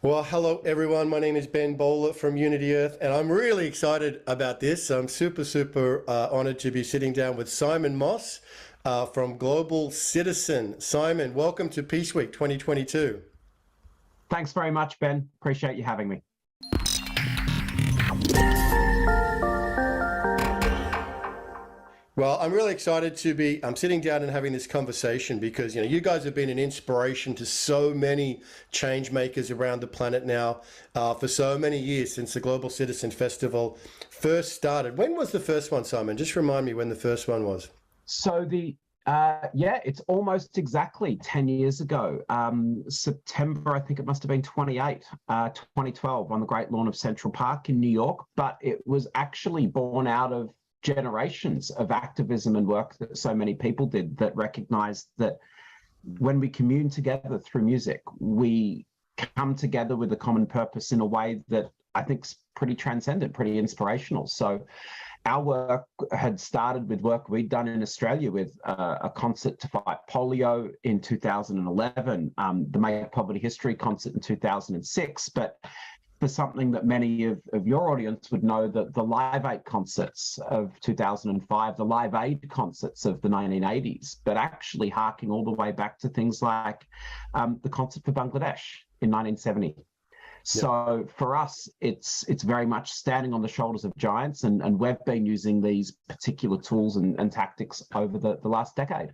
Well, hello everyone. My name is Ben Bowler from Unity Earth, and I'm really excited about this. I'm super honored to be sitting down with Simon Moss from Global Citizen. Simon, welcome to Peace Week 2022. Thanks very much, Ben. Appreciate you having me. Well, I'm really excited to be sitting down and having this conversation because, you guys have been an inspiration to so many change makers around the planet now for so many years since the Global Citizen Festival first started. When was the first one, Simon? Just remind me when the first one was. So it's almost exactly 10 years ago. September, I think it must have been 2012 on the Great Lawn of Central Park in New York, but it was actually born out of generations of activism and work that so many people did that recognized that when we commune together through music, we come together with a common purpose in a way that I think is pretty transcendent, pretty inspirational. So our work had started with work we'd done in Australia with a concert to fight polio in 2011, the Make Poverty History concert in 2006, but for something that many of your audience would know, that the Live Aid concerts of 2005, the Live Aid concerts of the 1980s, but actually harking all the way back to things like the concert for Bangladesh in 1970. So for us, it's very much standing on the shoulders of giants, and we've been using these particular tools and tactics over the last decade.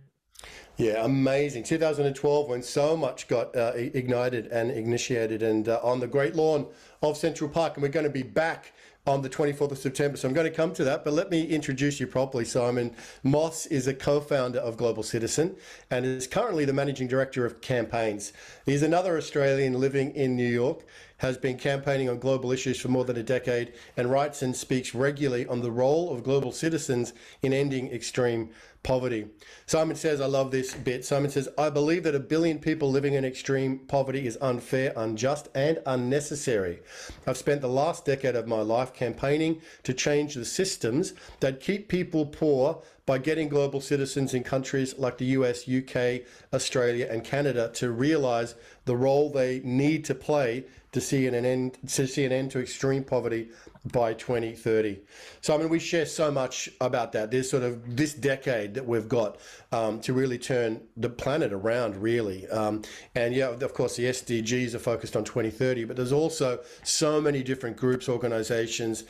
Yeah, amazing. 2012, when so much got ignited and initiated, and on the Great Lawn of Central Park, and we're going to be back on the 24th of September. So I'm going to come to that, but let me introduce you properly. Simon Moss is a co-founder of Global Citizen and is currently the managing director of campaigns. He's another Australian living in New York, has been campaigning on global issues for more than a decade, and writes and speaks regularly on the role of global citizens in ending extreme poverty. Simon says, I love this bit. Simon says, I believe that 1 billion people living in extreme poverty is unfair, unjust, and unnecessary. I've spent the last decade of my life campaigning to change the systems that keep people poor by getting global citizens in countries like the US, UK, Australia, and Canada to realize the role they need to play to see an end to extreme poverty by 2030. So, I mean, we share so much about that. There's sort of this decade that we've got to really turn the planet around, really. And yeah, of course, the SDGs are focused on 2030, but there's also so many different groups, organizations,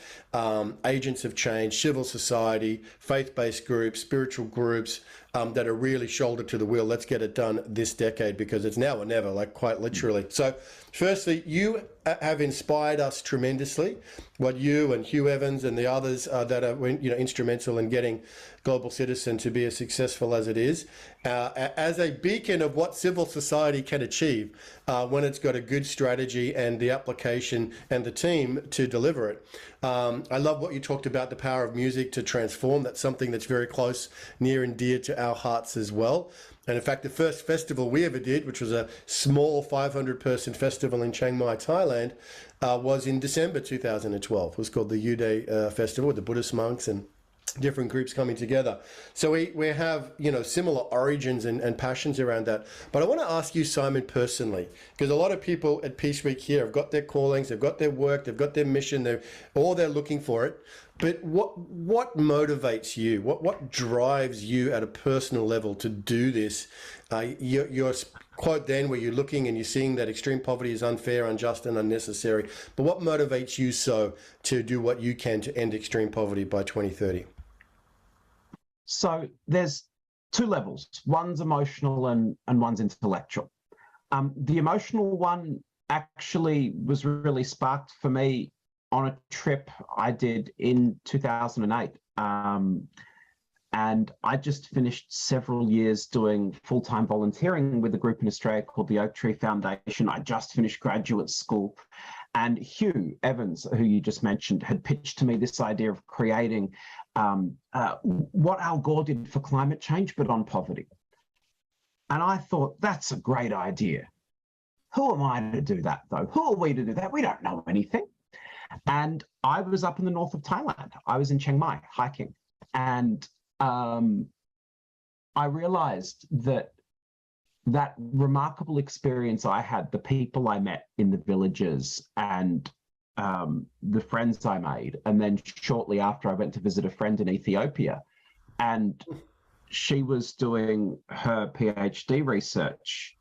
agents of change, civil society, faith-based groups, spiritual groups that are really shoulder to the wheel. Let's get it done this decade because it's now or never, like quite literally. So firstly, you have inspired us tremendously. What you and Hugh Evans and the others that are instrumental in getting Global Citizen to be as successful as it is, as a beacon of what civil society can achieve when it's got a good strategy and the application and the team to deliver it. I love what you talked about, the power of music to transform. That's something that's very close, near and dear to our hearts as well. And in fact, the first festival we ever did, which was a small 500-person festival in Chiang Mai, Thailand, was in December 2012. It was called the U-Day Festival with the Buddhist monks and different groups coming together. So we have, similar origins and passions around that. But I want to ask you, Simon, personally, because a lot of people at Peace Week here have got their callings, they've got their work, they've got their mission, they're looking for it. But what motivates you? What drives you at a personal level to do this? Your quote then where you're looking and you're seeing that extreme poverty is unfair, unjust, and unnecessary. But what motivates you so to do what you can to end extreme poverty by 2030? So there's two levels. One's emotional and one's intellectual. The emotional one actually was really sparked for me on a trip I did in 2008. And I just finished several years doing full-time volunteering with a group in Australia called the Oak Tree Foundation. I just finished graduate school. And Hugh Evans, who you just mentioned, had pitched to me this idea of creating what Al Gore did for climate change, but on poverty. And I thought, that's a great idea. Who am I to do that, though? Who are we to do that? We don't know anything. And I was up in the north of Thailand. I was in Chiang Mai hiking. And I realized that that remarkable experience I had, the people I met in the villages and the friends I made. And then shortly after, I went to visit a friend in Ethiopia, and she was doing her PhD research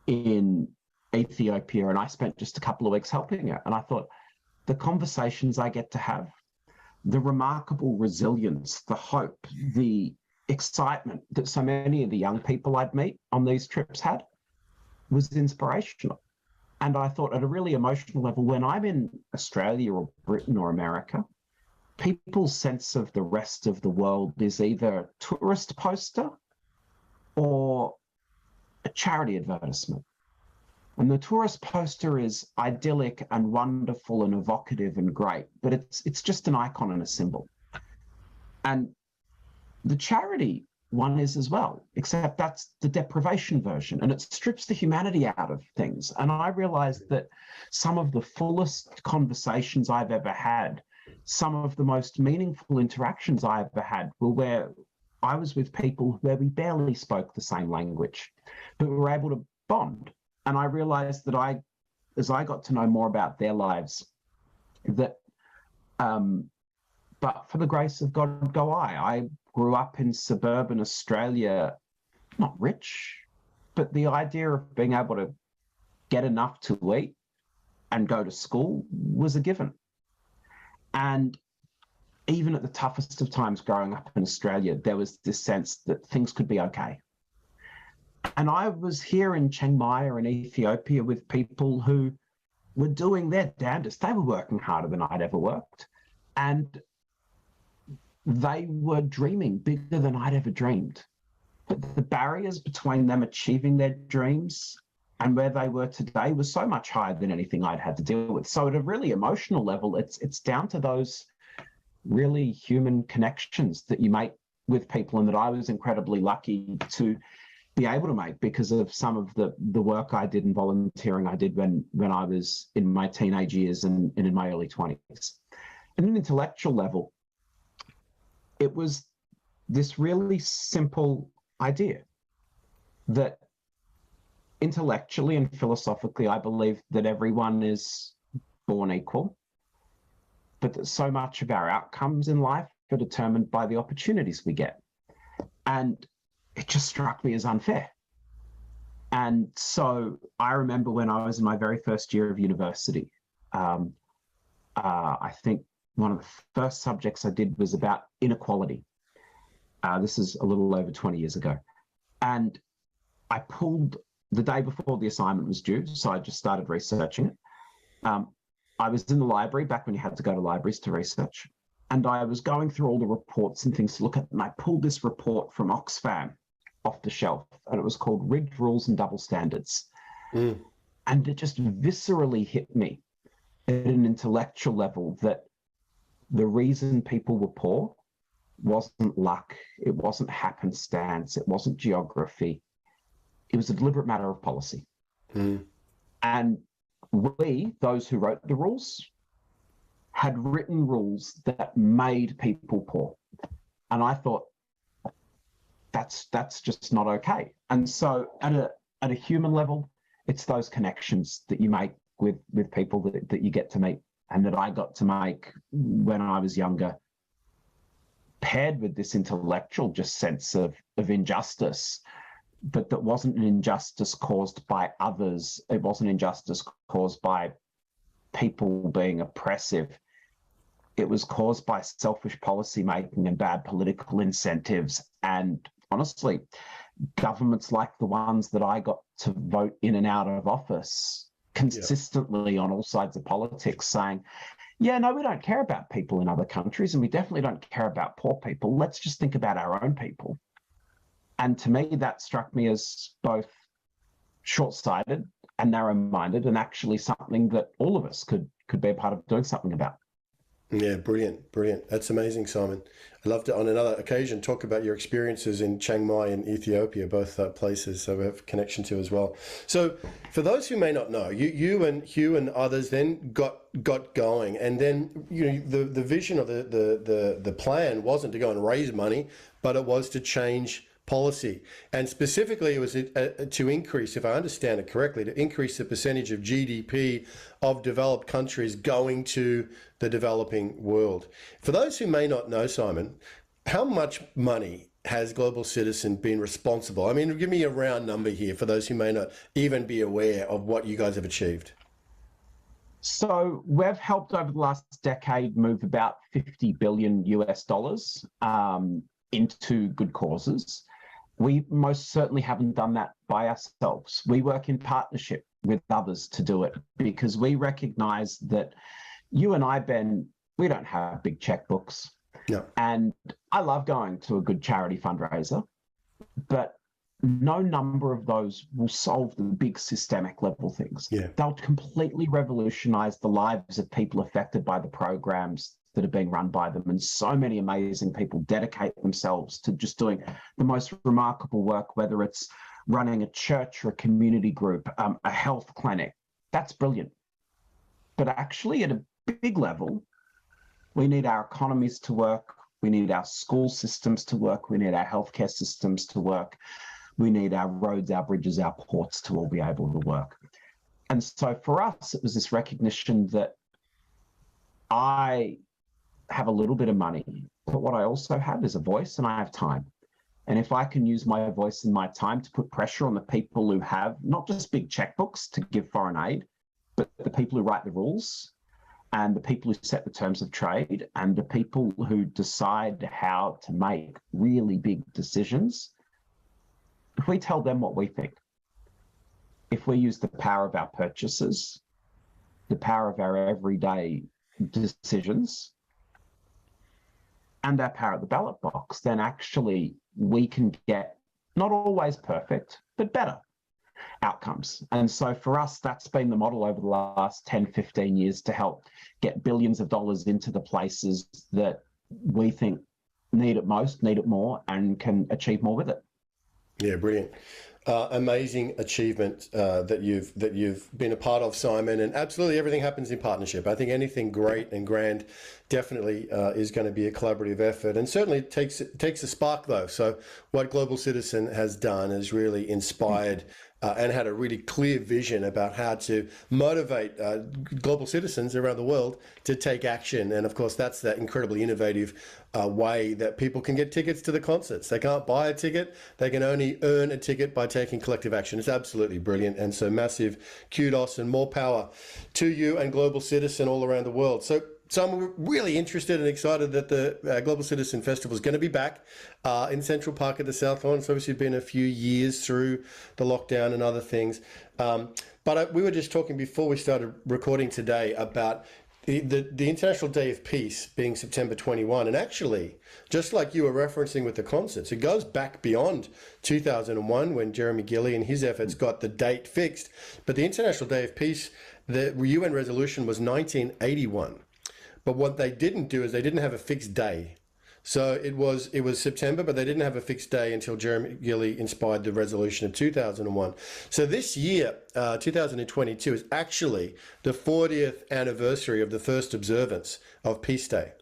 in Ethiopia, and I spent just a couple of weeks helping her. And I thought, the conversations I get to have, the remarkable resilience, the hope, the excitement that so many of the young people I'd meet on these trips had was inspirational. And I thought, at a really emotional level, when I'm in Australia or Britain or America, people's sense of the rest of the world is either a tourist poster or a charity advertisement. And the tourist poster is idyllic and wonderful and evocative and great, but it's just an icon and a symbol. And the charity one is as well, except that's the deprivation version, and it strips the humanity out of things. And I realized that some of the fullest conversations I've ever had, some of the most meaningful interactions I ever had, were where I was with people where we barely spoke the same language, but we were able to bond. And I realized that as I got to know more about their lives, that but for the grace of God go I. I grew up in suburban Australia, not rich, but the idea of being able to get enough to eat and go to school was a given. And even at the toughest of times growing up in Australia, there was this sense that things could be okay. And I was here in Chiang Mai or in Ethiopia with people who were doing their damnedest. They were working harder than I'd ever worked. And they were dreaming bigger than I'd ever dreamed. But the barriers between them achieving their dreams and where they were today was so much higher than anything I'd had to deal with. So at a really emotional level, it's down to those really human connections that you make with people, and that I was incredibly lucky to be able to make because of some of the work I did and volunteering I did when I was in my teenage years and in my early 20s. At an intellectual level, it was this really simple idea that intellectually and philosophically, I believe that everyone is born equal, but that so much of our outcomes in life are determined by the opportunities we get. And it just struck me as unfair. And so I remember when I was in my very first year of university, I think one of the first subjects I did was about inequality. This is a little over 20 years ago. And I pulled the day before the assignment was due, so I just started researching it. I was in the library back when you had to go to libraries to research. And I was going through all the reports and things to look at, and I pulled this report from Oxfam off the shelf, and it was called Rigged Rules and Double Standards. And it just viscerally hit me at an intellectual level that the reason people were poor wasn't luck, it wasn't happenstance, it wasn't geography. It was a deliberate matter of policy. And we, those who wrote the rules, had written rules that made people poor. And I thought, that's just not okay. And so at a human level, it's those connections that you make with people that you get to meet, and that I got to make when I was younger, paired with this intellectual just sense of injustice, but that wasn't an injustice caused by others. It wasn't injustice caused by people being oppressive. It was caused by selfish policy making and bad political incentives. And honestly, governments like the ones that I got to vote in and out of office consistently on all sides of politics saying, yeah, no, we don't care about people in other countries, and we definitely don't care about poor people. Let's just think about our own people. And to me, that struck me as both short-sighted and narrow-minded, and actually something that all of us could be a part of doing something about. Yeah, brilliant, brilliant. That's amazing, Simon. I'd love to, on another occasion, talk about your experiences in Chiang Mai and Ethiopia, both places, so we have a connection to as well. So for those who may not know, you and Hugh and others then got going, and then the vision of the plan wasn't to go and raise money, but it was to change policy. And specifically, it was to increase, if I understand it correctly, to increase the percentage of GDP of developed countries going to the developing world. For those who may not know, Simon, how much money has Global Citizen been responsible? I mean, give me a round number here for those who may not even be aware of what you guys have achieved. So we've helped over the last decade move about 50 billion US dollars into good causes. We most certainly haven't done that by ourselves. We work in partnership with others to do it because we recognize that you and I, Ben, we don't have big checkbooks. No. And I love going to a good charity fundraiser, but no number of those will solve the big systemic level things. Yeah. They'll completely revolutionize the lives of people affected by the programs that are being run by them. And so many amazing people dedicate themselves to just doing the most remarkable work, whether it's running a church or a community group, a health clinic. That's brilliant. But actually, at a big level, we need our economies to work. We need our school systems to work. We need our healthcare systems to work. We need our roads, our bridges, our ports to all be able to work. And so for us, it was this recognition that I have a little bit of money, but what I also have is a voice and I have time. And if I can use my voice and my time to put pressure on the people who have not just big checkbooks to give foreign aid, but the people who write the rules and the people who set the terms of trade and the people who decide how to make really big decisions, if we tell them what we think, if we use the power of our purchases, the power of our everyday decisions, and our power at the ballot box, then actually we can get not always perfect, but better outcomes. And so for us, that's been the model over the last 10, 15 years to help get billions of dollars into the places that we think need it most, need it more, and can achieve more with it. Yeah, brilliant. Amazing achievement that you've been a part of, Simon, and absolutely everything happens in partnership. I think anything great and grand definitely is going to be a collaborative effort, and certainly it takes a spark though. So what Global Citizen has done is really inspired and had a really clear vision about how to motivate global citizens around the world to take action. And of course, that's that incredibly innovative way that people can get tickets to the concerts. They can't buy a ticket, they can only earn a ticket by taking collective action. It's absolutely brilliant. And so massive kudos and more power to you and Global Citizen all around the world. So I'm really interested and excited that the Global Citizen Festival is going to be back in Central Park at the South Lawn. It's obviously been a few years through the lockdown and other things. But we were just talking before we started recording today about the International Day of Peace being September 21. And actually, just like you were referencing with the concerts, it goes back beyond 2001 when Jeremy Gilley and his efforts got the date fixed. But the International Day of Peace, the UN resolution was 1981. But what they didn't do is they didn't have a fixed day. So it was September, but they didn't have a fixed day until Jeremy Gilley inspired the resolution of 2001. So this year, 2022, is actually the 40th anniversary of the first observance of Peace Day,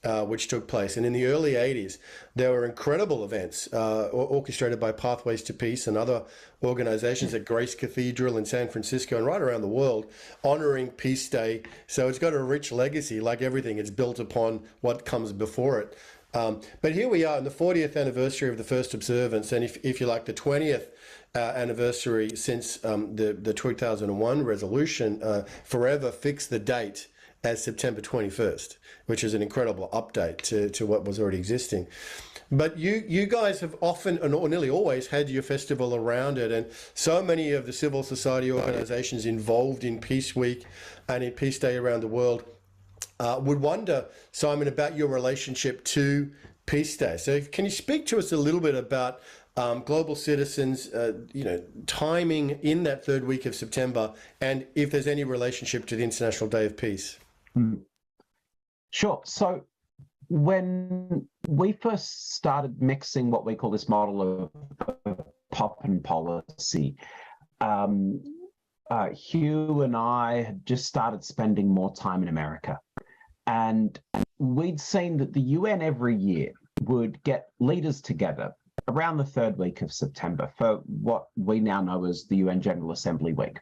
which took place. And in the early 80s, there were incredible events orchestrated by Pathways to Peace and other organizations at Grace Cathedral in San Francisco and right around the world, honoring Peace Day. So it's got a rich legacy. Like everything, it's built upon what comes before it. But here we are in the 40th anniversary of the first observance, and if you like, the 20th anniversary since the 2001 resolution, forever fixed the date as September 21st, which is an incredible update to what was already existing. But you guys have often, or nearly always, had your festival around it, and so many of the civil society organizations involved in Peace Week and in Peace Day around the world would wonder, Simon, about your relationship to Peace Day. So can you speak to us a little bit about Global Citizens, timing in that third week of September, and if there's any relationship to the International Day of Peace? Sure. So when we first started mixing what we call this model of pop and policy, Hugh and I had just started spending more time in America. And we'd seen that the UN every year would get leaders together around the third week of September for what we now know as the UN General Assembly Week.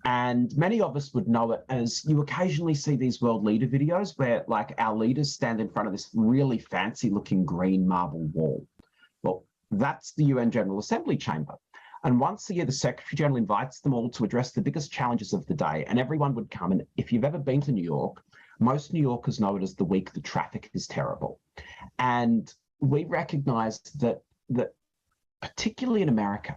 And many of us would know it as you occasionally see these world leader videos where like our leaders stand in front of this really fancy looking green marble wall. Well, that's the UN General Assembly chamber. And once a year, the Secretary General invites them all to address the biggest challenges of the day. And everyone would come. And if you've ever been to New York, most New Yorkers know it as the week the traffic is terrible. And we recognized that particularly in America,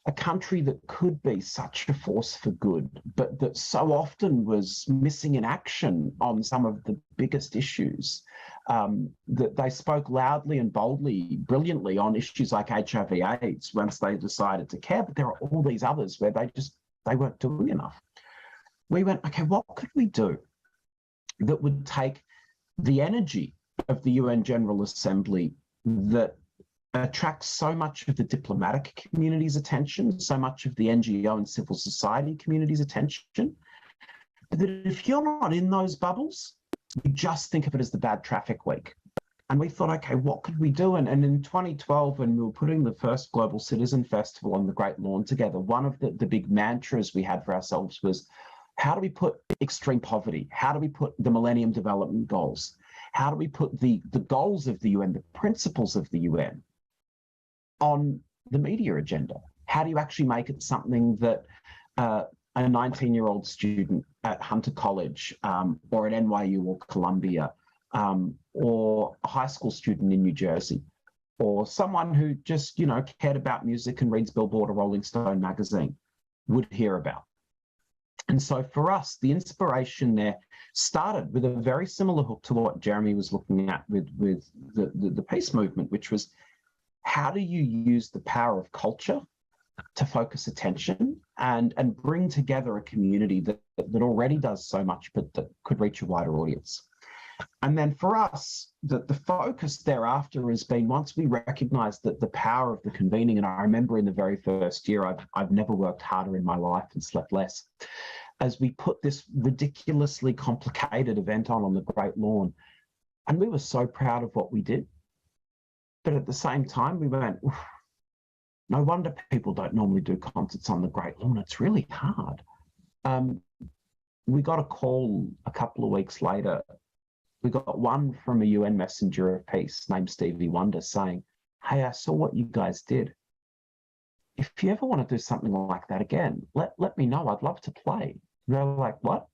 a country that could be such a force for good, but that so often was missing in action on some of the biggest issues, that they spoke loudly and boldly, brilliantly on issues like HIV/AIDS once they decided to care, but there are all these others where they weren't doing enough. We went, okay, what could we do that would take the energy of the UN General Assembly that attracts so much of the diplomatic community's attention, so much of the NGO and civil society community's attention, but that if you're not in those bubbles, you just think of it as the bad traffic week. And we thought, okay, what could we do? And in 2012, when we were putting the first Global Citizen Festival on the Great Lawn together, one of the big mantras we had for ourselves was, how do we put extreme poverty? How do we put the Millennium Development Goals? How do we put the goals of the UN, the principles of the UN, on the media agenda? How do you actually make it something that a 19-year-old student at Hunter College or at NYU or Columbia or a high school student in New Jersey or someone who just, cared about music and reads Billboard or Rolling Stone magazine would hear about? And so for us, the inspiration there started with a very similar hook to what Jeremy was looking at with the peace movement, which was, how do you use the power of culture to focus attention and bring together a community that already does so much, but that could reach a wider audience? And then for us, the focus thereafter has been, once we recognized that the power of the convening, and I remember in the very first year, I've never worked harder in my life and slept less, as we put this ridiculously complicated event on the Great Lawn. And we were so proud of what we did. But at the same time, we went, no wonder people don't normally do concerts on the Great Lawn. It's really hard. We got a call a couple of weeks later. We got one from a UN messenger of peace named Stevie Wonder saying, hey, I saw what you guys did. If you ever want to do something like that again, let me know. I'd love to play. And they were like, what?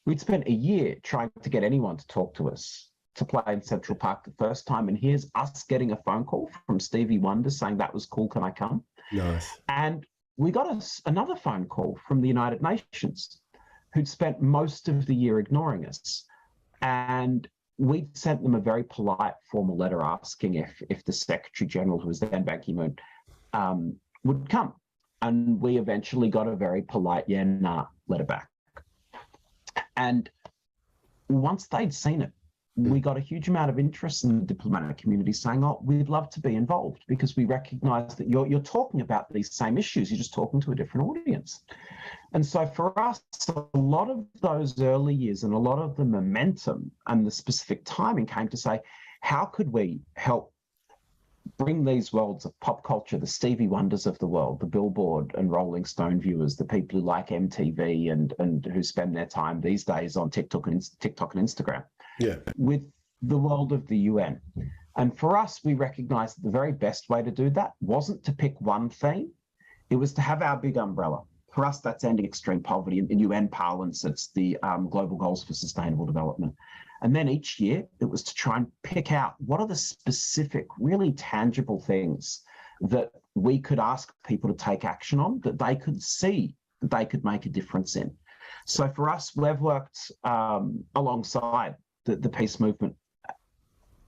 We'd spent a year trying to get anyone to talk to us to play in Central Park the first time. And here's us getting a phone call from Stevie Wonder saying, that was cool, can I come? Nice. And we got another phone call from the United Nations, who'd spent most of the year ignoring us. And we sent them a very polite formal letter asking if the Secretary General, who was then Ban Ki-moon, would come. And we eventually got a very polite, yeah, nah, letter back. And once they'd seen it, we got a huge amount of interest in the diplomatic community saying, oh, we'd love to be involved, because we recognize that you're talking about these same issues, you're just talking to a different audience. And so for us, a lot of those early years and a lot of the momentum and the specific timing came to say, how could we help bring these worlds of pop culture, the Stevie Wonders of the world, the Billboard and Rolling Stone viewers, the people who like MTV and who spend their time these days on TikTok and Instagram, with the world of the UN. And for us, we recognized that the very best way to do that wasn't to pick one theme. It was to have our big umbrella. For us, that's ending extreme poverty. In UN parlance, it's the Global Goals for Sustainable Development. And then each year, it was to try and pick out what are the specific, really tangible things that we could ask people to take action on, that they could see, that they could make a difference in. So for us, we've worked alongside the peace movement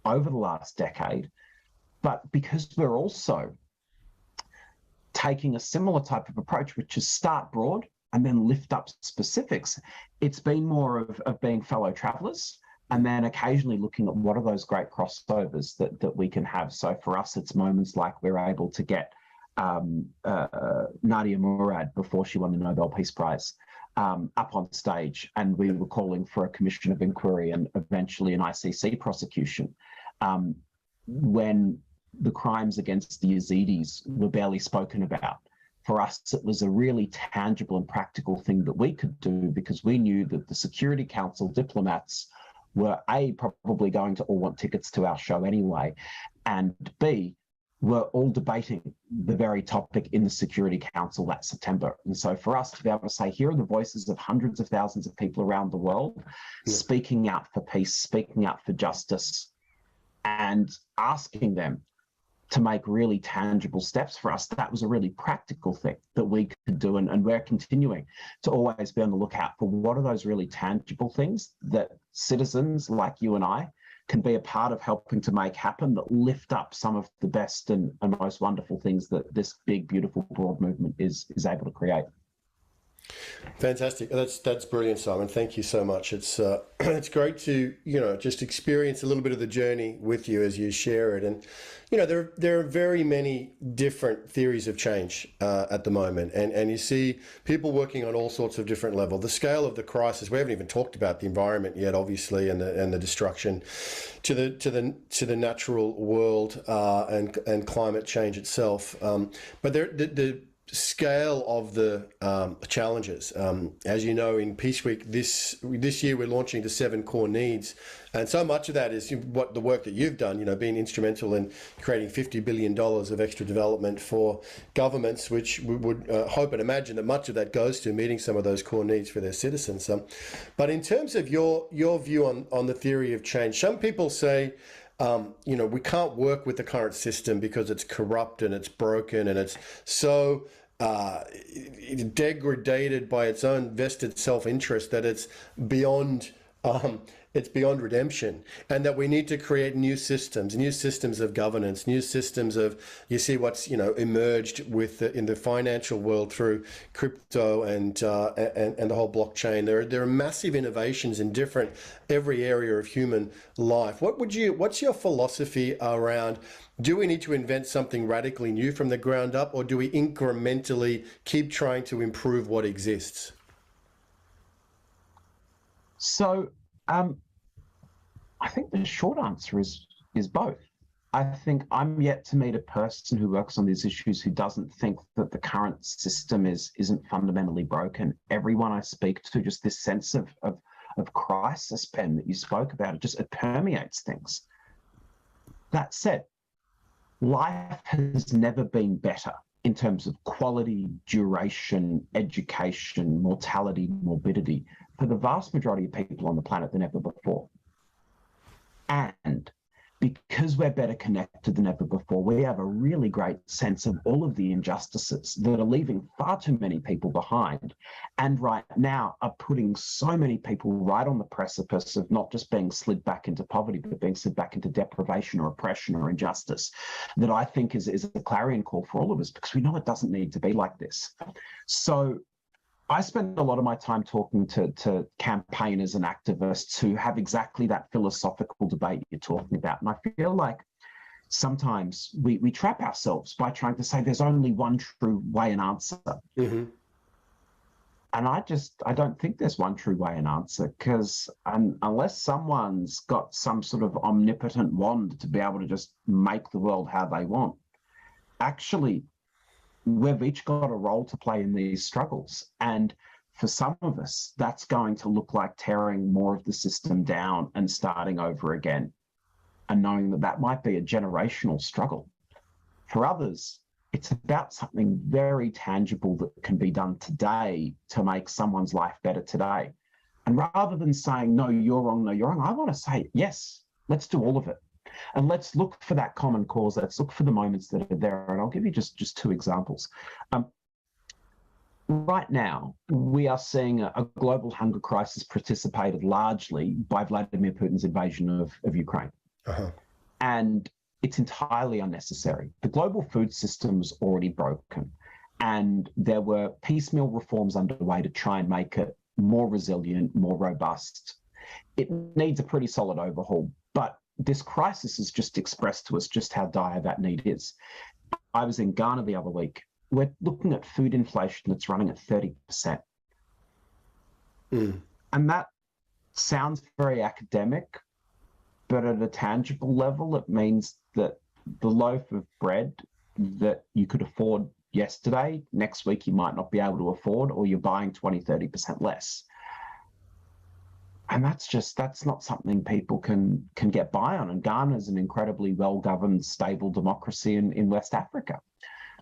over the last decade, but because we're also taking a similar type of approach, which is start broad and then lift up specifics, it's been more of being fellow travelers and then occasionally looking at what are those great crossovers that we can have. So for us, it's moments like we're able to get Nadia Murad, before she won the Nobel Peace Prize, up on stage, and we were calling for a commission of inquiry and eventually an ICC prosecution, when the crimes against the Yazidis were barely spoken about. For us, it was a really tangible and practical thing that we could do because we knew that the Security Council diplomats were A, probably going to all want tickets to our show anyway, and B, were all debating the very topic in the Security Council that September. And so for us to be able to say, here are the voices of hundreds of thousands of people around the world speaking out for peace, speaking out for justice, and asking them to make really tangible steps for us, that was a really practical thing that we could do. And we're continuing to always be on the lookout for what are those really tangible things that citizens like you and I can be a part of helping to make happen, that lift up some of the best and most wonderful things that this big, beautiful, broad movement is able to create. Fantastic. That's brilliant, Simon. Thank you so much. It's it's great to just experience a little bit of the journey with you as you share it. And there are very many different theories of change at the moment, and you see people working on all sorts of different levels. The scale of the crisis, we haven't even talked about the environment yet, obviously, and the destruction to the natural world and climate change itself. But the scale of the challenges. As you know, in Peace Week this year, we're launching the 7 core needs. And so much of that is what the work that you've done, being instrumental in creating $50 billion of extra development for governments, which we would hope and imagine that much of that goes to meeting some of those core needs for their citizens. But in terms of your view on the theory of change, some people say, we can't work with the current system because it's corrupt and it's broken and it's so degraded by its own vested self-interest that it's beyond redemption, and that we need to create new systems of governance, new systems of, you see what's emerged in the financial world through crypto and the whole blockchain. There are massive innovations in every area of human life. What's your philosophy around? Do we need to invent something radically new from the ground up, or do we incrementally keep trying to improve what exists? So I think the short answer is both. I think I'm yet to meet a person who works on these issues who doesn't think that the current system isn't fundamentally broken. Everyone I speak to, just this sense of crisis, Ben, that you spoke about, it permeates things. That said, life has never been better in terms of quality, duration, education, mortality, morbidity for the vast majority of people on the planet than ever before. And because we're better connected than ever before, we have a really great sense of all of the injustices that are leaving far too many people behind, and right now are putting so many people right on the precipice of not just being slid back into poverty, but being slid back into deprivation or oppression or injustice, that I think is a clarion call for all of us, because we know it doesn't need to be like this. So I spend a lot of my time talking to campaigners and activists who have exactly that philosophical debate you're talking about. And I feel like sometimes we trap ourselves by trying to say there's only one true way and answer. Mm-hmm. And I don't think there's one true way and answer, because unless someone's got some sort of omnipotent wand to be able to just make the world how they want, actually, we've each got a role to play in these struggles. And for some of us, that's going to look like tearing more of the system down and starting over again, and knowing that that might be a generational struggle. For others, it's about something very tangible that can be done today to make someone's life better today. And rather than saying, no, you're wrong, I want to say, yes, let's do all of it. And let's look for that common cause. Let's look for the moments that are there. And I'll give you just 2 examples. Right now, we are seeing a global hunger crisis precipitated largely by Vladimir Putin's invasion of Ukraine. Uh-huh. And it's entirely unnecessary. The global food system was already broken, and there were piecemeal reforms underway to try and make it more resilient, more robust. It needs a pretty solid overhaul, but this crisis has just expressed to us just how dire that need is. I was in Ghana the other week. We're looking at food inflation that's running at 30%. And that sounds very academic, but at a tangible level, it means that the loaf of bread that you could afford yesterday, next week you might not be able to afford, or you're buying 20-30% less. And that's not something people can get by on. And Ghana is an incredibly well-governed, stable democracy in West Africa.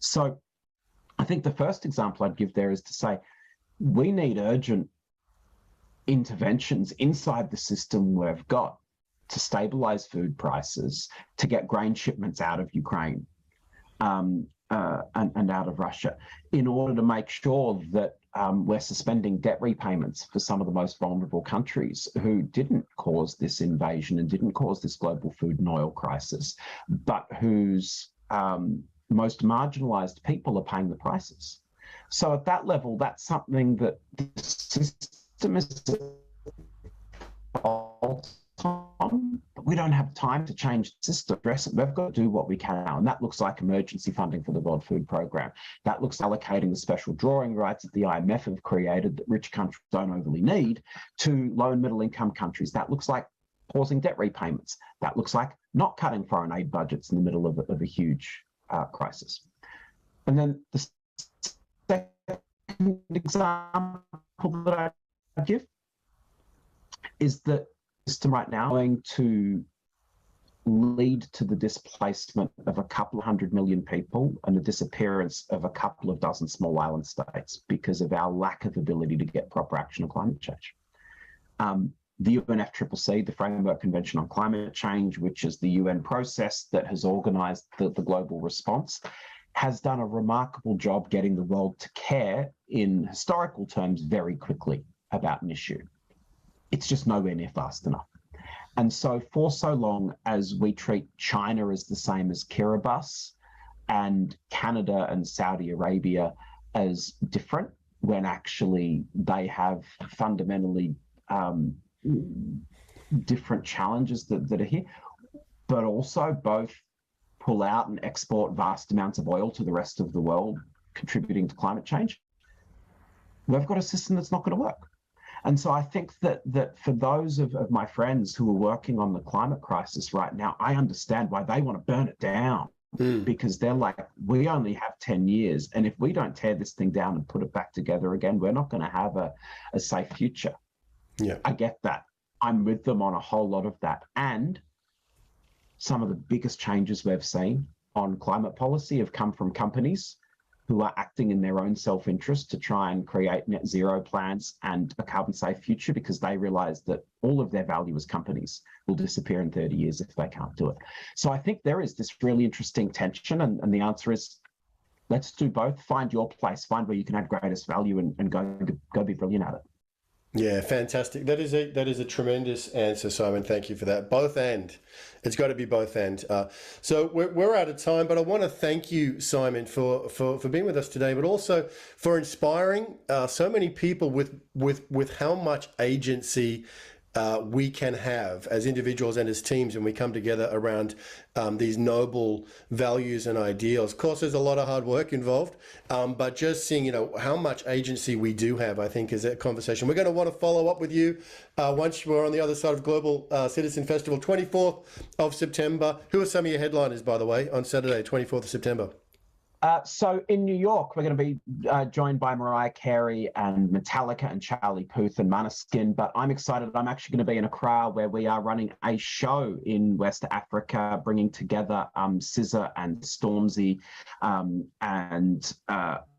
So I think the first example I'd give there is to say, we need urgent interventions inside the system we've got to stabilize food prices, to get grain shipments out of Ukraine and out of Russia, in order to make sure that we're suspending debt repayments for some of the most vulnerable countries who didn't cause this invasion and didn't cause this global food and oil crisis, but whose most marginalized people are paying the prices. So at that level, that's something that the system is on, but we don't have time to change the system, address it. We've got to do what we can now, and that looks like emergency funding for the World Food Programme. That looks allocating the special drawing rights that the IMF have created that rich countries don't overly need to low and middle income countries. That looks like pausing debt repayments. That looks like not cutting foreign aid budgets in the middle of a huge crisis. And then the second example that I give is that the system right now going to lead to the displacement of a couple of 100 million people and the disappearance of a couple of dozen small island states because of our lack of ability to get proper action on climate change. The UNFCCC, the Framework Convention on Climate Change, which is the UN process that has organised the global response, has done a remarkable job getting the world to care in historical terms very quickly about an issue. It's just nowhere near fast enough. And so for so long as we treat China as the same as Kiribati and Canada and Saudi Arabia as different, when actually they have fundamentally different challenges that are here, but also both pull out and export vast amounts of oil to the rest of the world, contributing to climate change, we've got a system that's not going to work. And so I think that for those of my friends who are working on the climate crisis right now, I understand why they want to burn it down. Because they're like, we only have 10 years. And if we don't tear this thing down and put it back together again, we're not going to have a safe future. Yeah, I get that. I'm with them on a whole lot of that. And some of the biggest changes we've seen on climate policy have come from companies who are acting in their own self-interest to try and create net zero plans and a carbon safe future because they realize that all of their value as companies will disappear in 30 years if they can't do it. So I think there is this really interesting tension, and the answer is, let's do both. Find your place, find where you can add greatest value and go be brilliant at it. Yeah, fantastic. That is a tremendous answer, Simon. Thank you for that. Both and. It's got to be both and. So we're out of time, but I want to thank you, Simon, for being with us today, but also for inspiring so many people with how much agency we can have as individuals and as teams when we come together around these noble values and ideals. Of course, there's a lot of hard work involved, but just seeing, how much agency we do have, I think, is a conversation. We're going to want to follow up with you once we're on the other side of Global Citizen Festival, 24th of September. Who are some of your headliners, by the way, on Saturday, 24th of September? So in New York, we're going to be joined by Mariah Carey and Metallica and Charlie Puth and Maneskin. But I'm excited. I'm actually going to be in Accra, where we are running a show in West Africa, bringing together SZA and Stormzy and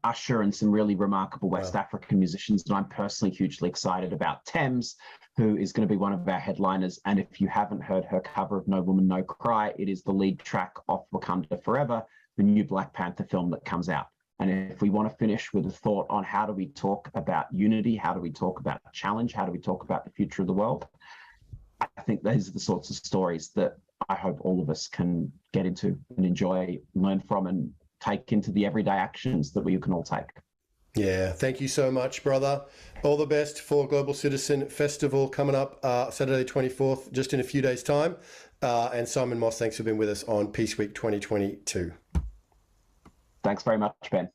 Usher and some really remarkable West African musicians. And I'm personally hugely excited about Thames, who is going to be one of our headliners. And if you haven't heard her cover of No Woman, No Cry, it is the lead track off Wakanda Forever, the new Black Panther film that comes out. And if we want to finish with a thought on how do we talk about unity, how do we talk about challenge, how do we talk about the future of the world, I think these are the sorts of stories that I hope all of us can get into and enjoy, learn from, and take into the everyday actions that we can all take. Yeah, thank you so much, brother. All the best for Global Citizen Festival coming up Saturday 24th, just in a few days' time. And Simon Moss, thanks for being with us on Peace Week 2022. Thanks very much, Ben.